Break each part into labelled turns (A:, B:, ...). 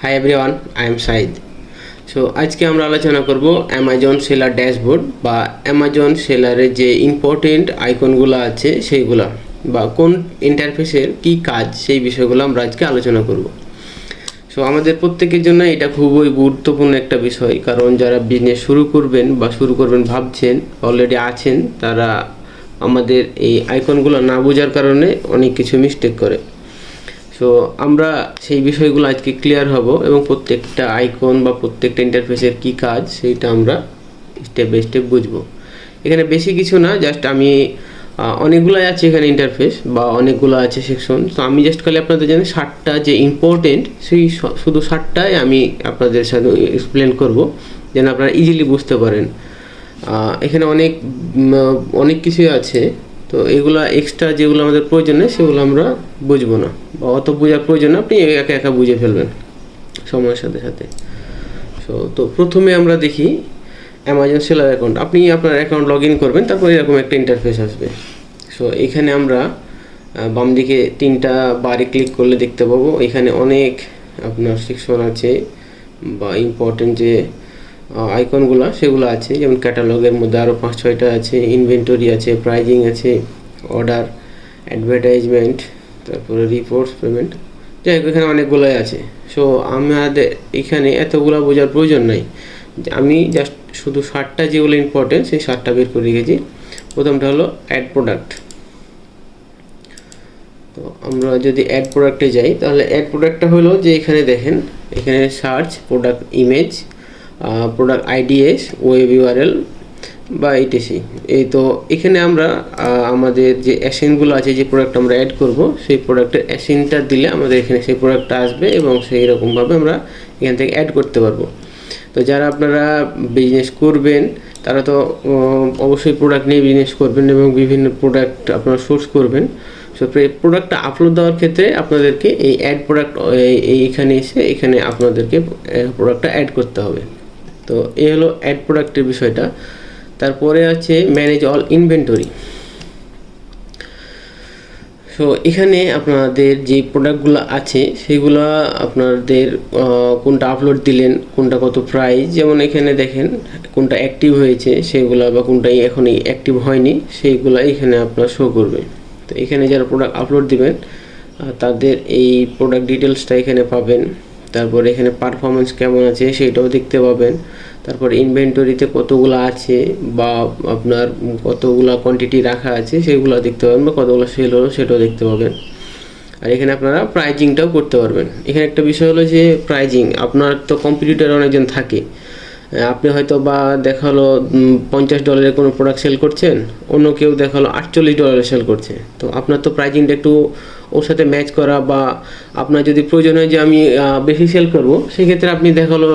A: High everyone, I am Saeed. So আজকে আমরা আলোচনা করব অ্যামাজন সেলার ড্যাশবোর্ড বা অ্যামাজন সেলারের যে ইম্পর্টেন্ট আইকনগুলো আছে সেইগুলো বা কোন ইন্টারফেসের কি কাজ সেই বিষয়গুলো আমরা আজকে আলোচনা করব। সো আমাদের প্রত্যেকের জন্য এটা খুবই গুরুত্বপূর্ণ একটা বিষয়, কারণ যারা বিজনেস শুরু করবেন বা শুরু করবেন ভাবছেন, অলরেডি আছেন, তারা আমাদের এই আইকনগুলো না বোঝার কারণে অনেক কিছু মিস্টেক করে। সো আমরা সেই বিষয়গুলো আজকে ক্লিয়ার হব এবং প্রত্যেকটা আইকন বা প্রত্যেকটা ইন্টারফেসের কি কাজ সেইটা আমরা স্টেপ বাই স্টেপ বুঝবো। এখানে বেশি কিছু না, জাস্ট আমি অনেকগুলোই আছে এখানে ইন্টারফেস বা অনেকগুলো আছে সেকশন। তো আমি জাস্ট খালি আপনাদের জানি 7টা যে ইম্পর্টেন্ট সেই শুধু 7টাই আমি আপনাদের সাথে এক্সপ্লেন করব, যেন আপনারা ইজিলি বুঝতে পারেন। এখানে অনেক কিছুই আছে, তো এগুলো এক্সট্রা যেগুলো আমাদের প্রয়োজন নেই সেগুলো আমরা বুঝবো না বা অত বোঝার প্রয়োজন না, আপনি একা একা বুঝে ফেলবেন সময়ের সাথে সাথে। তো প্রথমে আমরা দেখি অ্যামাজন সেলার অ্যাকাউন্ট। আপনি আপনার অ্যাকাউন্ট লগ ইন করবেন, তারপর এরকম একটা ইন্টারফেস আসবে। সো এখানে আমরা বাম দিকে 3টা বারে ক্লিক করলে দেখতে পাবো এখানে অনেক আপনার সেকশন আছে বা ইম্পর্টেন্ট যে আইকনগুলো সেগুলো আছে, যেমন ক্যাটালগের মধ্যে আরও 5-6টা আছে, ইনভেন্টরি আছে, প্রাইজিং আছে, অর্ডার, অ্যাডভার্টাইজমেন্ট, তারপরে রিপোর্টস, পেমেন্ট, যাই হোক এখানে অনেকগুলোই আছে। সো আমাদের এখানে এতগুলো বোঝার প্রয়োজন নাই, আমি জাস্ট শুধু 7টা যেগুলো ইম্পর্টেন্ট সেই 7টা বের করে রেখেছি। প্রথমটা হলো অ্যাড প্রোডাক্ট। তো আমরা যদি অ্যাড প্রোডাক্টে যাই, তাহলে অ্যাড প্রোডাক্টটা হলো যে এখানে দেখেন, এখানে search, product image, product IDs, web URL বা ইটিসি। এই তো এখানে আমরা আমাদের যে অ্যাসিনগুলো আছে, যে প্রোডাক্ট আমরা অ্যাড করব সেই প্রোডাক্টের অ্যাসিনটা দিলে আমাদের এখানে সেই প্রোডাক্টটা আসবে এবং সেই রকমভাবে আমরা এখান থেকে অ্যাড করতে পারবো। তো যারা আপনারা বিজনেস করবেন তারা তো অবশ্যই প্রোডাক্ট নিয়ে বিজনেস করবেন এবং বিভিন্ন প্রোডাক্ট আপনারা সোর্স করবেন। সো প্রোডাক্টটা আপলোড দেওয়ার ক্ষেত্রে আপনাদেরকে এই অ্যাড প্রোডাক্ট এইখানে এসে এখানে আপনাদেরকে প্রোডাক্টটা অ্যাড করতে হবে। তো এই হলো অ্যাড প্রোডাক্টের বিষয়টা। তারপরে আছে ম্যানেজ অল ইনভেন্টরি। সো এখানে আপনাদের যে প্রোডাক্টগুলো আছে সেগুলো আপনাদের কোনটা আপলোড দিলেন, কোনটা কত প্রাইস, যেমন এখানে দেখেন কোনটা অ্যাক্টিভ হয়েছে সেগুলো বা কোনটাই এখনই অ্যাক্টিভ হয়নি সেইগুলো এখানে আপনার শো করবে। তো এখানে যারা প্রোডাক্ট আপলোড দিবেন তাদের এই প্রোডাক্ট ডিটেলসটা এখানে পাবেন। তারপর এখানে পারফরমেন্স কেমন আছে সেটাও দেখতে পাবেন। তারপর ইনভেন্টরিতে কতগুলো আছে বা আপনার কতগুলো কোয়ান্টিটি রাখা আছে সেগুলো দেখতে পাবেন, বা কতগুলো সেল হলো সেটাও দেখতে পাবেন। আর এখানে আপনারা প্রাইজিংটাও করতে পারবেন। এখানে একটা বিষয় হলো যে প্রাইজিং, আপনার তো কম্পিটিটর অনেকজন থাকে, আপনি হয়তো বা দেখালো $50 কোনো প্রোডাক্ট সেল করছেন, অন্য কেউ দেখালো $48 সেল করছে। তো আপনার তো প্রাইজিংটা একটু ওর সাথে ম্যাচ করা, বা আপনার যদি প্রয়োজন হয় যে আমি বেশি সেল করব, সেক্ষেত্রে আপনি দেখালো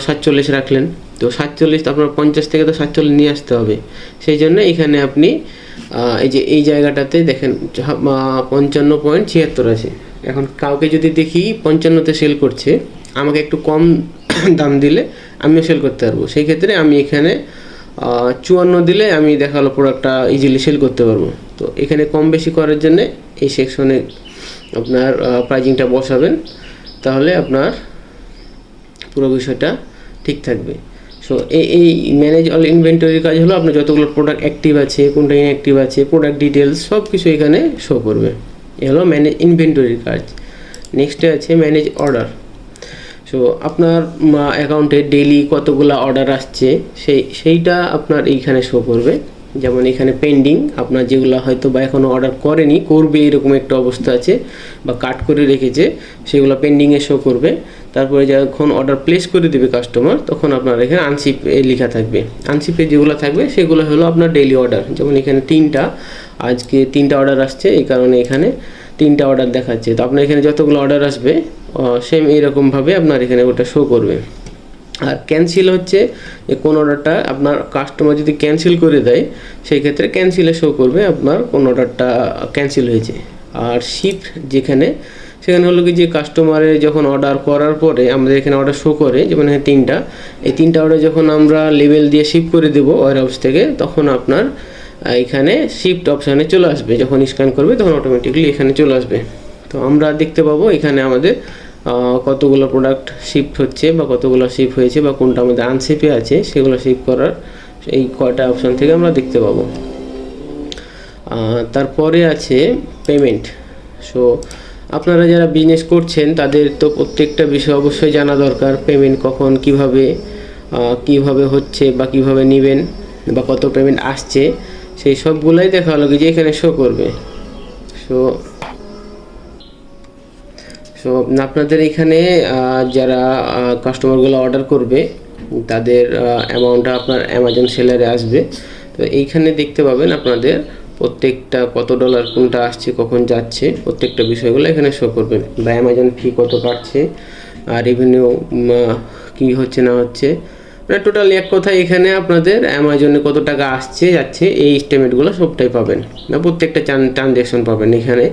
A: 47 রাখলেন। তো 47 আপনার 50 থেকে তো 47 নিয়ে আসতে হবে। সেই জন্য এখানে আপনি এই যে এই জায়গাটাতে দেখেন 55.76 আছে। এখন কাউকে যদি দেখি 55তে সেল করছে, আমাকে একটু কম দাম দিলে আমিও সেল করতে পারবো। সেই ক্ষেত্রে আমি এখানে 54 দিলে আমি দেখালো প্রোডাক্টটা ইজিলি সেল করতে পারবো। তো এখানে কম বেশি করার জন্য এই সেকশনে আপনার প্রাইজিংটা বসাবেন, তাহলে আপনার পুরো বিষয়টা ঠিক থাকবে। সো এই ম্যানেজ অল ইনভেন্টরির কাজ হলো আপনার যতগুলো প্রোডাক্ট অ্যাক্টিভ আছে, কোনটা ইনঅ্যাক্টিভ আছে, প্রোডাক্ট ডিটেলস সব কিছু এখানে শো করবে। এ হলো ম্যানেজ ইনভেন্টরির কাজ। নেক্সটে আছে ম্যানেজ অর্ডার। সো আপনার অ্যাকাউন্টে ডেইলি কতগুলো অর্ডার আসছে সেইটা আপনার এইখানে শো করবে। যেমন এখানে পেন্ডিং, আপনার যেগুলো হয়তো বা এখনও অর্ডার করেনি, করবে এরকম একটা অবস্থা আছে বা কাট করে রেখেছে, সেগুলো পেন্ডিংয়ে শো করবে। তারপরে যখন অর্ডার প্লেস করে দেবে কাস্টমার, তখন আপনার এখানে আনশিপ লেখা থাকবে। আনশিপে যেগুলো থাকবে সেগুলো হলো আপনার ডেইলি অর্ডার। যেমন এখানে আজকে 3টা অর্ডার আসছে, এই কারণে এখানে 3টা অর্ডার দেখাচ্ছে। তো আপনার এখানে যতগুলো অর্ডার আসবে সেম এইরকমভাবে আপনার এখানে ওটা শো করবে। আর ক্যান্সেল হচ্ছে যে কোন অর্ডারটা আপনার কাস্টমার যদি ক্যান্সেল করে দেয়, সেই ক্ষেত্রে ক্যান্সেলে শো করবে আপনার কোন অর্ডারটা ক্যান্সেল হয়েছে। আর শিপ যেখানে, সেখানে হলো কি যে কাস্টমারের যখন অর্ডার করার পরে আমাদের এখানে অর্ডার শো করে, যেমন এখানে 3টা, এই 3টা অর্ডার যখন আমরা লেবেল দিয়ে শিপ করে দেবো ওয়ার হাউস থেকে, তখন আপনার এখানে শিফট অপশানে চলে আসবে। যখন স্ক্যান করবে তখন অটোমেটিকলি এখানে চলে আসবে। তো আমরা দেখতে পাবো এখানে আমাদের কতগুলো প্রোডাক্ট শিফট হচ্ছে বা কতগুলো শিপ হয়েছে বা কোনটা আমাদের আনশিপে আছে সেগুলো শিপ করার এই কয়টা অপশন থেকে আমরা দেখতে পাবো। তারপরে আছে পেমেন্ট। সো আপনারা যারা বিজনেস করছেন তাদের তো প্রত্যেকটা বিষয় অবশ্যই জানা দরকার, পেমেন্ট কখন কিভাবে হচ্ছে বা কিভাবে নেবেন বা কত পেমেন্ট আসছে সেই সবগুলাই দেখা হলো যে এখানে শো করবে। সো আপনাদের এখানে যারা কাস্টমারগুলো অর্ডার করবে তাদের অ্যামাউন্টটা আপনার অ্যামাজন সেলারে আসবে। তো এইখানে দেখতে পাবেন আপনাদের প্রত্যেকটা কত ডলার কোনটা আসছে কখন যাচ্ছে প্রত্যেকটা বিষয়গুলো এখানে শো করবেন, বা অ্যামাজন ফি কত কাটছে আর রেভিনিউ কী হচ্ছে না হচ্ছে, মানে টোটালি এক কথায় এখানে আপনাদের অ্যামাজনে কত টাকা আসছে যাচ্ছে এই স্টেটমেন্টগুলো সবটাই পাবেন, না প্রত্যেকটা ট্রানজ্যাকশন পাবেন। এখানে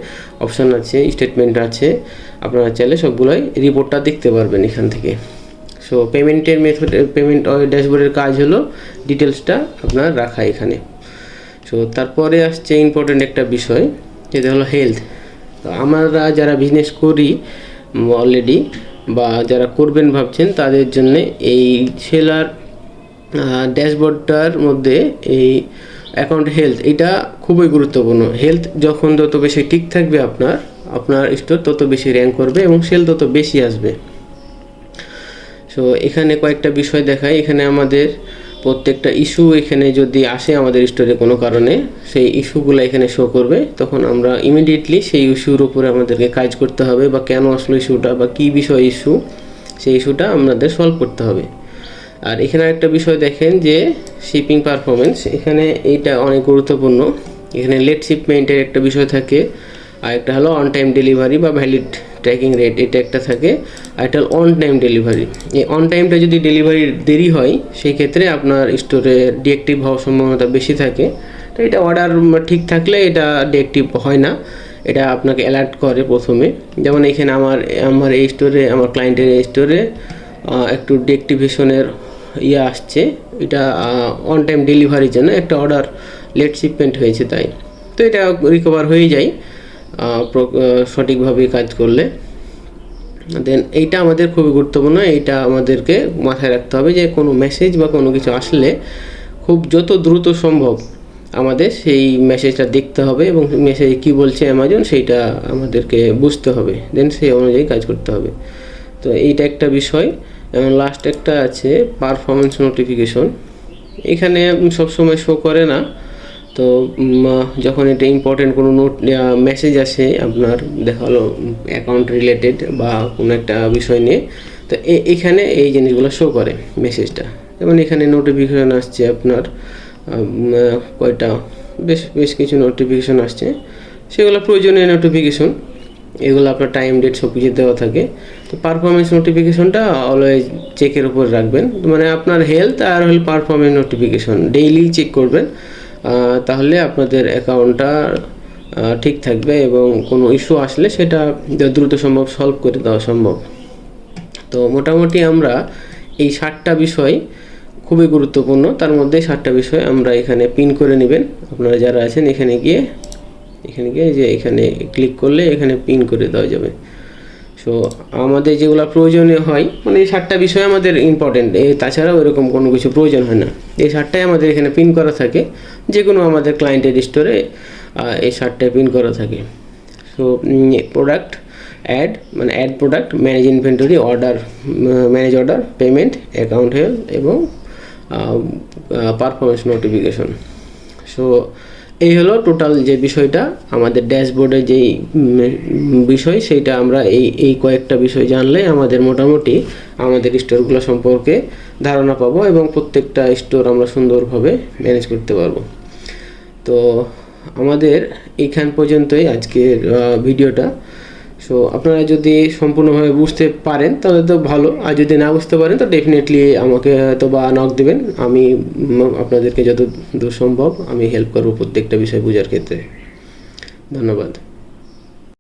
A: অপশান আছে, স্টেটমেন্ট আছে, আপনারা চাইলে সবগুলোই রিপোর্টটা দেখতে পারবেন এখান থেকে। সো পেমেন্টের পেমেন্ট ড্যাশবোর্ডের কাজ হলো ডিটেলসটা আপনার রাখা এখানে। সো তারপরে আসছে ইম্পর্টেন্ট একটা বিষয়, যেটা হলো হেলথ। তো আমরা যারা বিজনেস করি অলরেডি বা যারা করবেন ভাবছেন তাদের জন্য এই সেলার ড্যাশবোর্ডটার মধ্যে এই অ্যাকাউন্ট হেলথ এটা খুবই গুরুত্বপূর্ণ। হেলথ যখন যত বেশি ঠিক থাকবে আপনার স্টোর তত বেশি র্যাঙ্ক করবে এবং সেল তত বেশি আসবে। সো এখানে কয়েকটা বিষয় দেখায়, এখানে আমাদের প্রত্যেকটা ইস্যু এখানে যদি আসে আমাদের স্টোরে কোনো কারণে সেই ইস্যুগুলো এখানে শো করবে, তখন আমরা ইমিডিয়েটলি সেই ইস্যুর উপরে আমাদেরকে কাজ করতে হবে, বা কেন আসলো ইস্যুটা বা কী বিষয় ইস্যু সেই ইস্যুটা আমাদের সলভ করতে হবে। আর এখানে একটা বিষয় দেখেন যে শিপিং পারফরমেন্স, এখানে এইটা অনেক গুরুত্বপূর্ণ। এখানে লেট শিপমেন্টের একটা বিষয় থাকে, আর একটা হলো অন টাইম ডেলিভারি বা ভ্যালিড ট্র্যাকিং রেট, এটা একটা থাকে, আর একটা হলো অন টাইম ডেলিভারি। এই অন টাইমটা যদি ডেলিভারি দেরি হয় সেই ক্ষেত্রে আপনার স্টোরে ডিএক্টিভ হওয়ার সম্ভাবনা বেশি থাকে। তো এটা অর্ডার ঠিক থাকলে এটা ডিএক্টিভ হয় না, এটা আপনাকে অ্যালার্ট করে প্রথমে। যেমন এখানে আমার এই স্টোরে, আমার ক্লায়েন্টের এই স্টোরে একটু ডিএক্টিভেশনের আসছে, এটা অন টাইম ডেলিভারির জন্য একটা অর্ডার লেট শিপমেন্ট হয়েছে তাই। তো এটা রিকভার হয়ে যায় সঠিকভাবে কাজ করলে। দেন এইটা আমাদের খুবই গুরুত্বপূর্ণ, এইটা আমাদেরকে মাথায় রাখতে হবে যে কোনো মেসেজ বা কোনো কিছু আসলে খুব যত দ্রুত সম্ভব আমাদের সেই মেসেজটা দেখতে হবে এবং মেসেজে কী বলছে অ্যামাজন সেইটা আমাদেরকে বুঝতে হবে, দেন সেই অনুযায়ী কাজ করতে হবে। তো এইটা একটা বিষয়। এবং লাস্ট একটা আছে পারফরমেন্স নোটিফিকেশন, এখানে সবসময় শো করে না। তো যখন এটা ইম্পর্টেন্ট কোনো মেসেজ আসে আপনার দেখা হলো অ্যাকাউন্ট রিলেটেড বা কোনো একটা বিষয় নিয়ে, তো এখানে এই জিনিসগুলো শো করে মেসেজটা। যেমন এখানে নোটিফিকেশান আসছে আপনার কয়টা বেশ কিছু নোটিফিকেশান আসছে, সেগুলো প্রয়োজনীয় নোটিফিকেশন, এগুলো আপনার টাইম ডেট সব কিছু দেওয়া থাকে। তো পারফরমেন্স নোটিফিকেশনটা অলওয়েজ চেকের উপর রাখবেন, মানে আপনার হেলথ আর হল পারফরমেন্স নোটিফিকেশন ডেইলি চেক করবেন, তাহলে আপনাদের অ্যাকাউন্টটা ঠিক থাকবে এবং কোনো ইস্যু আসলে সেটা দ্রুত সম্ভব সলভ করে দেওয়া সম্ভব। তো মোটামুটি আমরা এই 7টা বিষয় খুবই গুরুত্বপূর্ণ, তার মধ্যে 7টা বিষয় আমরা এখানে পিন করে নেবেন। আপনারা যারা আছেন এখানে গিয়ে যে এখানে ক্লিক করলে এখানে পিন করে দেওয়া যাবে। সো আমাদের যেগুলো প্রয়োজনীয় হয়, মানে এই 7টা বিষয় আমাদের ইম্পর্টেন্ট, তাছাড়াও এরকম কোনো কিছু প্রয়োজন হয় না। এই 7টাই আমাদের এখানে পিন করা থাকে, যে কোনো আমাদের ক্লায়েন্টের স্টোরে এই 7টায় পিন করা থাকে। সো প্রোডাক্ট অ্যাড, মানে add product, manage inventory, manage order, payment, account health এবং পারফরমেন্স নোটিফিকেশন। সো এই হলো টোটাল যে বিষয়টা আমাদের ড্যাশবোর্ডে যেই বিষয়, সেইটা আমরা এই কয়েকটা বিষয় জানলে আমাদের মোটামুটি আমাদের স্টোরগুলো সম্পর্কে ধারণা পাবো এবং প্রত্যেকটা স্টোর আমরা সুন্দরভাবে ম্যানেজ করতে পারবো। তো আমাদের এইখান পর্যন্তই আজকের ভিডিওটা। সো আপনারা যদি সম্পূর্ণভাবে বুঝতে পারেন তাহলে তো ভালো, আর যদি না বুঝতে পারেন তো ডেফিনেটলি আমাকে হয়তো বা নক দেবেন, আমি আপনাদেরকে যত দূর সম্ভব আমি হেল্প করবো প্রত্যেকটা বিষয় বোঝার ক্ষেত্রে। ধন্যবাদ।